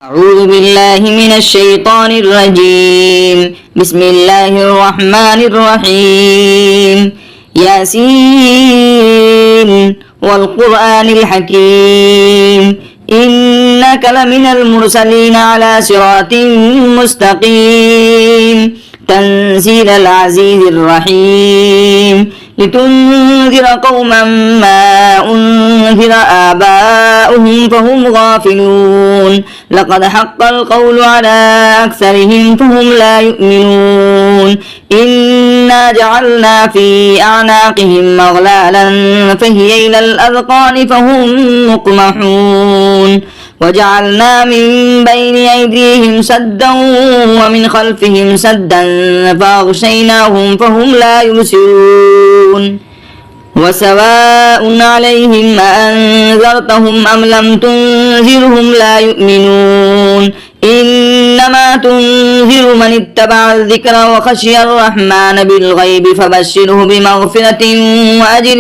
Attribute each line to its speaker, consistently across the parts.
Speaker 1: أعوذ بالله من الشيطان الرجيم. بسم الله الرحمن الرحيم. ياسين والقرآن الحكيم إنك لمن المرسلين على صراط مستقيم تنزيل العزيز الرحيم لتنذر قوما ما أنذر آباؤهم فهم غافلون لقد حق القول على أكثرهم فهم لا يؤمنون إنا جعلنا في أعناقهم أغلالا فهي إلى الأذقان فهم مقمحون وجعلنا من بين أيديهم سدا ومن خلفهم سدا فأغشيناهم فهم لا يبصرون وسواء عليهم أأنذرتهم أم لم تنذرهم لا يؤمنون إنما تنذر من اتبع الذكر وخشي الرحمن بالغيب فبشره بمغفرة وأجر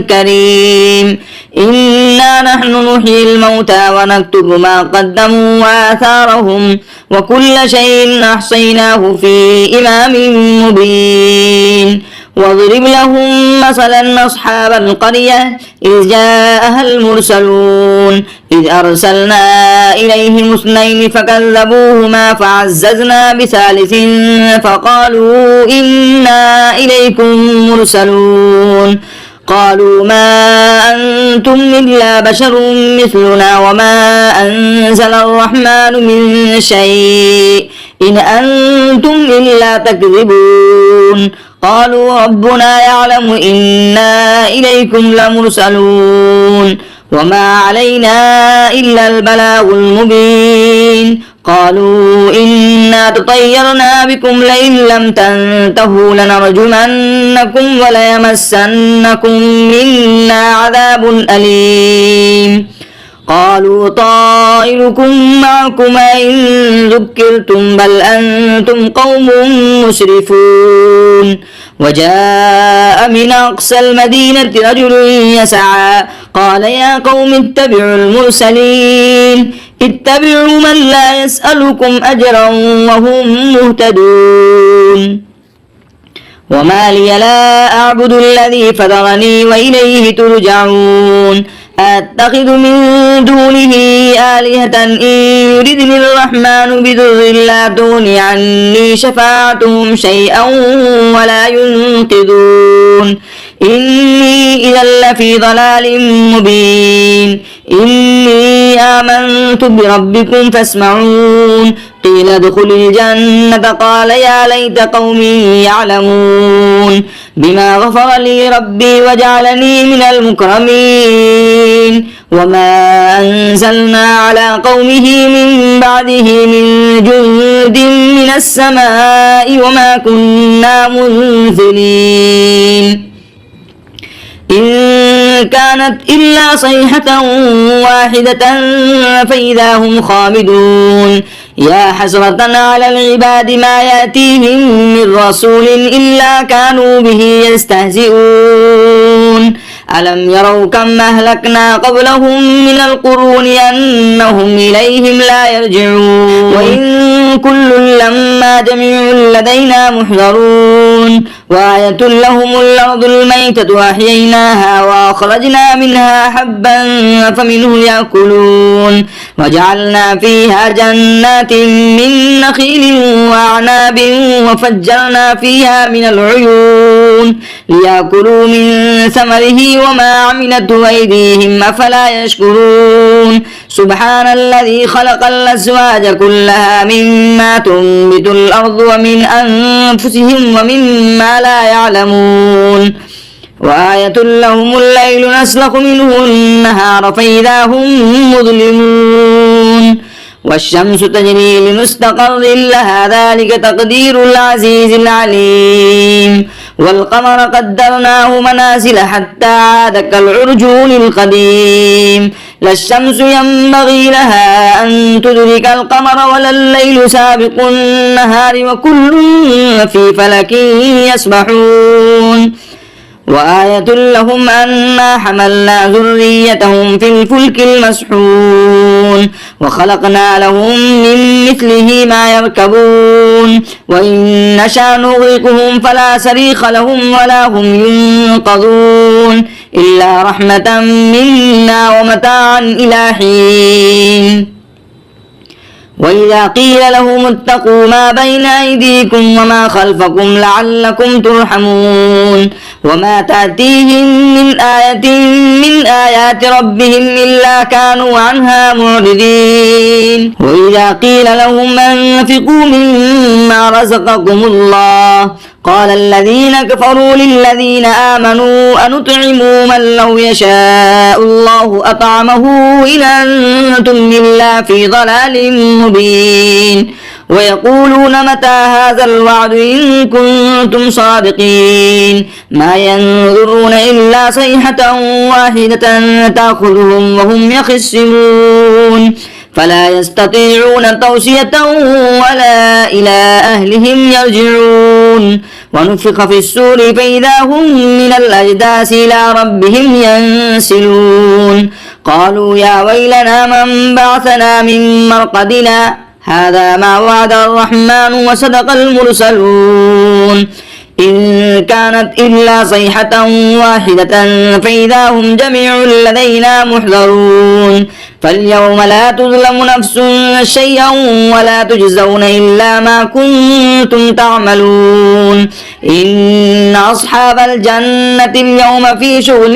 Speaker 1: كريم إنا نحن نحيي الموتى ونكتب ما قدموا وآثارهم وكل شيء أحصيناه في إمام مبين واضرب لهم مثلا أصحاب القرية إذ جاءها المرسلون إذ أرسلنا إليهم اثنين فكذبوهما فعززنا بثالث فقالوا إنا إليكم مرسلون قالوا ما أنتم إلا بشر مثلنا وما أنزل الرحمن من شيء إن أنتم إلا تكذبون قالوا ربنا يعلم إنا إليكم لمرسلون وما علينا إلا البلاغ المبين قالوا إنا تطيرنا بكم لئن لم تنتهوا لنرجمنكم وليمسنكم منا عذاب أليم قالوا طائركم معكم إن ذكرتم بل أنتم قوم مسرفون وجاء من أقصى المدينة رجل يسعى قال يا قوم اتبعوا المرسلين اتبعوا من لا يسألكم أجرا وهم مهتدون وما لي لا أعبد الذي فطرني وإليه ترجعون أتخذ من دونه آلهة إن يردني الرحمن بضر لا تغني عني شفاعتهم شيئا ولا ينقذون إني إذا لفي ضلال مبين إني آمنت بربكم فاسمعون قيل ادخل الجنة قال يا ليت قومي يعلمون بما غفر لي ربي وجعلني من المكرمين وما أنزلنا على قومه من بعده من جند من السماء وما كنا منزلين إن كانت إلا صيحة واحدة فإذا هم خامدون يا حسرة على العباد ما يأتيهم من رسول إلا كانوا به يستهزئون ألم يروا كم أهلكنا قبلهم من القرون أنهم إليهم لا يرجعون وإن كل لما جميع لدينا محضرون وآية لهم الأرض الميتة أحييناها وأخرجنا منها حبا فمنه يأكلون وجعلنا فيها جنات من نخيل وأعناب وفجرنا فيها من العيون ليأكلوا من ثمره وما عملته أيديهم أفلا يشكرون سبحان الذي خلق الأزواج كلها مما تنبت الأرض ومن أنفسهم ومما لا يعلمون وآية لهم الليل نسلخ منه النهار فإذا هم مظلمون والشمس تجري لمستقر لها ذلك تقدير العزيز العليم والقمر قدرناه منازل حتى عاد كالعرجون القديم لا الشمس ينبغي لها أن تدرك القمر ولا الليل سابق النهار وكل في فلك يسبحون وآية لهم أنا حملنا ذريتهم في الفلك المسحون وخلقنا لهم من مثله ما يركبون وإن نشأ نغرقهم فلا صريخ لهم ولا هم ينقذون إلا رحمة منا ومتاعا إلى حين. وإذا قيل لهم اتقوا ما بين أيديكم وما خلفكم لعلكم ترحمون وما تأتيهم من آية من آيات ربهم إلا كانوا عنها معرضين. وإذا قيل لهم أنفقوا مما رزقكم الله قال الذين كفروا للذين آمنوا أنطعم من لو يشاء الله أطعمه إن أنتم إلا في ضلال مبين. ويقولون متى هذا الوعد إن كنتم صادقين ما ينظرون إلا صيحة واحدة تأخذهم وهم يخصمون فلا يستطيعون توصية ولا إلى أهلهم يرجعون. ونفخ في السور فإذا هم من الأجداث إلى ربهم ينسلون قالوا يا ويلنا من بعثنا من مرقدنا هذا ما وعد الرحمن وصدق المرسلون إن كانت إلا صيحة واحدة فإذا هم جميع لدينا محضرون. فاليوم لا تظلم نفس شيئا ولا تجزون إلا ما كنتم تعملون. إن أصحاب الجنة اليوم في شغل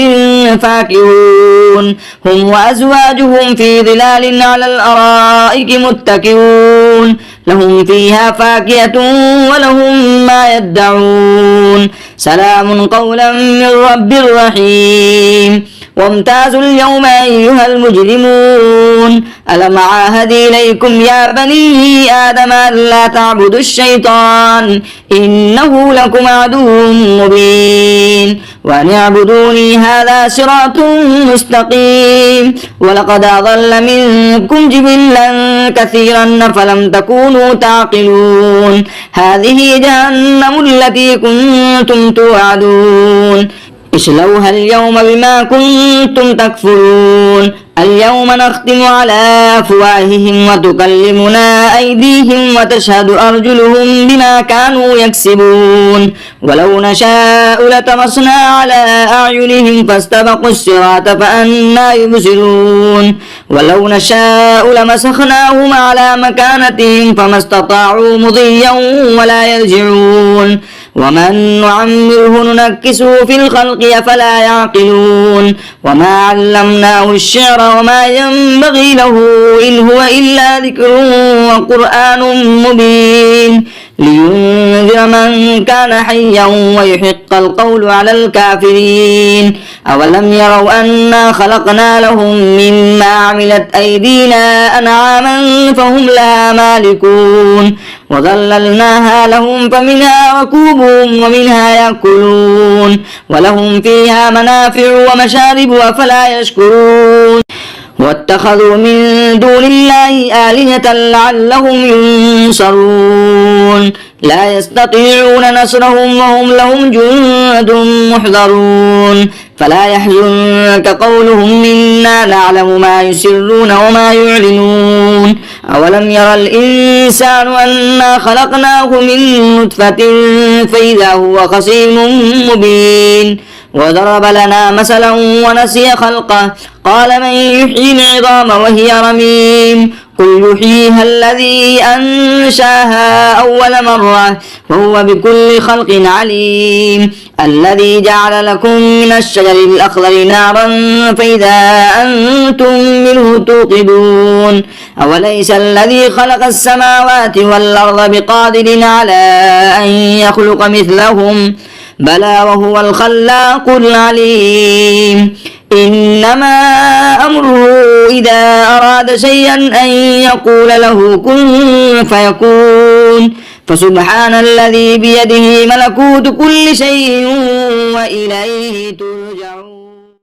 Speaker 1: فاكهون هم وأزواجهم في ظلال على الأرائك متكئون لهم فيها فاكهة ولهم ما يدعون سلام قولا من رب رحيم. وامتازوا اليوم أيها المجرمون ألم عاهد إليكم يا بني آدم ألا تعبدوا الشيطان إنه لكم عدو مبين وأن اعبدوني هذا صراط مستقيم. ولقد أضل منكم جبلا كثيرا فلم تكونوا تعقلون هذه جهنم التي كنتم توعدون اصلوها اليوم بما كنتم تكفرون. اليوم نختم على أفواههم وتكلمنا أيديهم وتشهد أرجلهم بما كانوا يكسبون. ولو نشاء لطمسنا على أعينهم فاستبقوا الصراط فأنى يبصرون. ولو نشاء لمسخناهم على مكانتهم فما استطاعوا مضيا ولا يرجعون. ومن نعمره ننكسه في الخلق أفلا يعقلون. وما علمناه الشعر وما ينبغي له إن هو إلا ذكر وقرآن مبين لينذر من كان حيا ويحق القول على الكافرين. أولم يروا أنا خلقنا لهم مما عملت أيدينا أنعاما فهم لها مالكون وظللناها لهم فمنها ركوبهم ومنها يأكلون ولهم فيها منافع ومشارب أفلا يشكرون. واتخذوا من دون الله آلهة لعلهم ينصرون لا يستطيعون نصرهم وهم لهم جند محضرون. فلا يحزنك قولهم إنا نعلم ما يسرون وما يعلنون. أولم يرى الإنسان أنا خلقناه من نطفة فإذا هو خصيم مبين. وضرب لنا مثلا ونسي خلقه قال من يحيي العظام وهي رميم قل يحييها الذي أنشاها أول مرة وهو بكل خلق عليم. الذي جعل لكم من الشجر الأخضر نارا فإذا أنتم منه توقدون. أوليس الذي خلق السماوات والأرض بقادر على أن يخلق مثلهم بلى وهو الخلاق العليم. إنما أمره إذا أراد شيئا أن يقول له كن فيكون. فسبحان الذي بيده ملكوت كل شيء وإليه ترجعون.